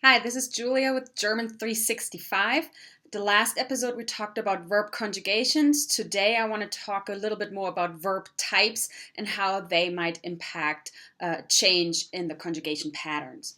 Hi, this is Julia with German 365. The last episode we talked about verb conjugations. Today I want to talk a little bit more about verb types and how they might impact change in the conjugation patterns.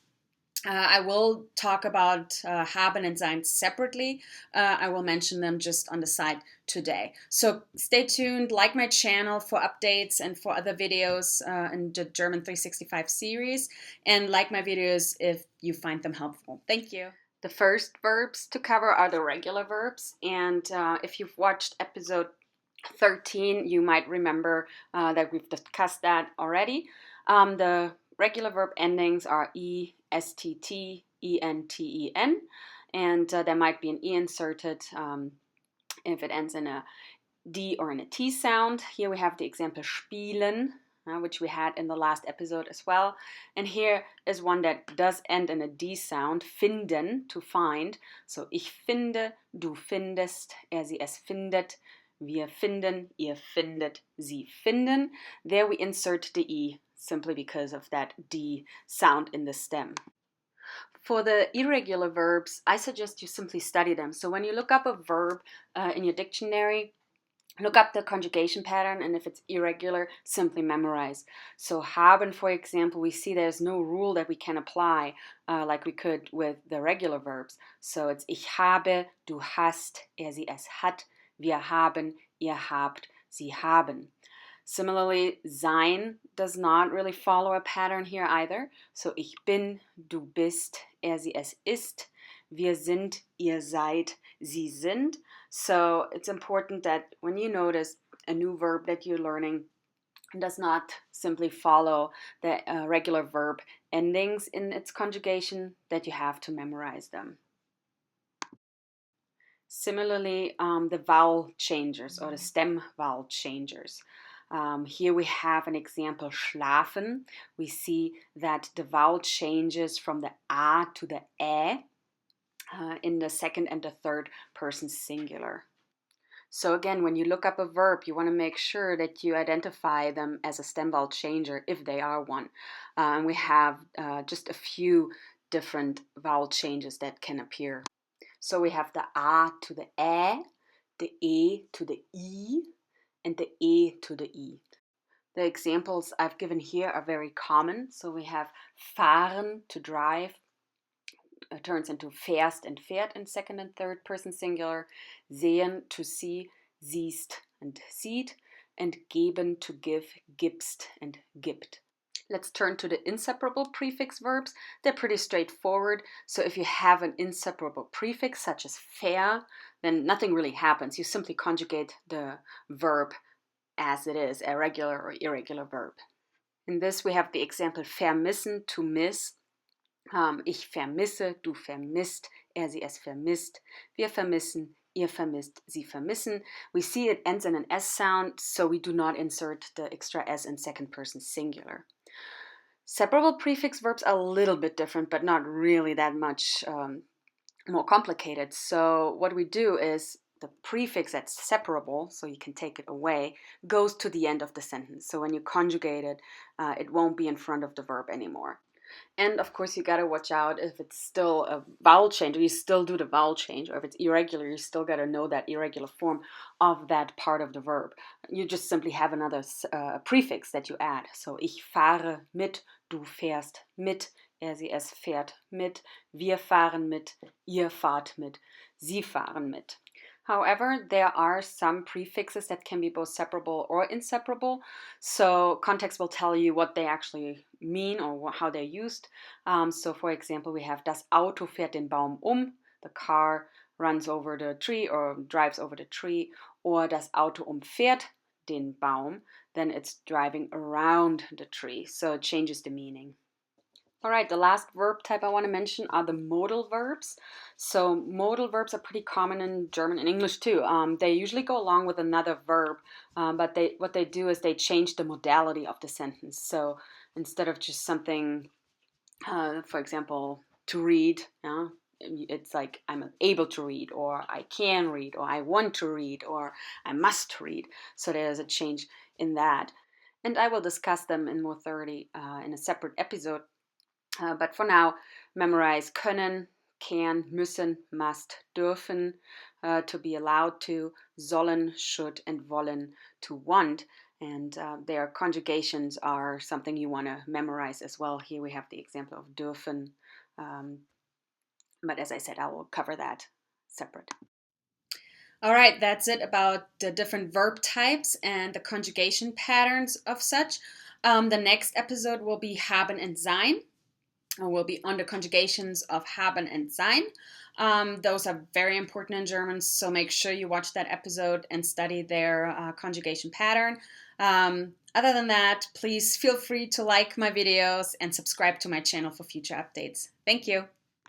I will talk about haben and sein separately. I will mention them just on the side today. So stay tuned, like my channel for updates and for other videos in the German 365 series, and like my videos if you find them helpful. Thank you. The first verbs to cover are the regular verbs, and if you've watched episode 13, you might remember that we've discussed that already. The regular verb endings are e, stt, enten, and there might be an e inserted if it ends in a d or in a t sound. Here we have the example spielen, which we had in the last episode as well. And here is one that does end in a d sound, finden, to find. So ich finde, du findest, sie es findet, wir finden, ihr findet, sie finden. There we insert the e, simply because of that d sound in the stem. For the irregular verbs, I suggest you simply study them. So when you look up a verb in your dictionary, look up the conjugation pattern, and if it's irregular, simply memorize. So haben, for example, we see there's no rule that we can apply like we could with the regular verbs. So it's ich habe, du hast, sie es hat, wir haben, ihr habt, sie haben. Similarly, sein does not really follow a pattern here either. So ich bin, du bist, sie es ist, wir sind, ihr seid, sie sind. So it's important that when you notice a new verb that you're learning, it does not simply follow the regular verb endings in its conjugation, that you have to memorize them. Similarly, the vowel changers or the stem vowel changers. Here we have an example, schlafen. We see that the vowel changes from the a to the e in the second and the third person singular. So again, when you look up a verb, you want to make sure that you identify them as a stem vowel changer if they are one. And we have just a few different vowel changes that can appear. So we have the a to the e to the I, and the e to the I. The examples I've given here are very common. So we have fahren, to drive, turns into fährst and fährt in second and third person singular, sehen, to see, siehst and sieht, and geben, to give, gibst and gibt. Let's turn to the inseparable prefix verbs. They're pretty straightforward. So if you have an inseparable prefix such as fair, then nothing really happens. You simply conjugate the verb as it is, a regular or irregular verb. In this we have the example vermissen, to miss. Ich vermisse, du vermisst, sie es vermisst, wir vermissen, ihr vermisst, sie vermissen. We see it ends in an S sound, so we do not insert the extra S in second person singular. Separable prefix verbs are a little bit different, but not really that much more complicated. So what we do is the prefix that's separable, so you can take it away, goes to the end of the sentence. So when you conjugate it, it won't be in front of the verb anymore. And of course, you got to watch out if it's still a vowel change, or you still do the vowel change, or if it's irregular, you still got to know that irregular form of that part of the verb. You just simply have another prefix that you add. So ich fahre mit, du fährst mit, sie es fährt mit, wir fahren mit, ihr fahrt mit, sie fahren mit. However, there are some prefixes that can be both separable or inseparable, so context will tell you what they actually mean or how they're used. So for example, we have das Auto fährt den Baum the car runs over the tree or drives over the tree, or das Auto umfährt den Baum, then it's driving around the tree, so it changes the meaning. All right, the last verb type I want to mention are the modal verbs. So modal verbs are pretty common in German and English too. They usually go along with another verb, but what they do is they change the modality of the sentence. So instead of just something, for example, to read, it's like I'm able to read, or I can read, or I want to read, or I must read. So there's a change in that. And I will discuss them in more thoroughly in a separate episode. But for now, memorize können, can, müssen, must, dürfen, to be allowed to, sollen, should, and wollen, to want. And their conjugations are something you want to memorize as well. Here we have the example of dürfen. But as I said, I will cover that separate. All right, that's it about the different verb types and the conjugation patterns of such. The next episode will be haben and sein. Will be on the conjugations of haben and sein. Those are very important in German, so make sure you watch that episode and study their conjugation pattern. Other than that, please feel free to like my videos and subscribe to my channel for future updates. Thank you.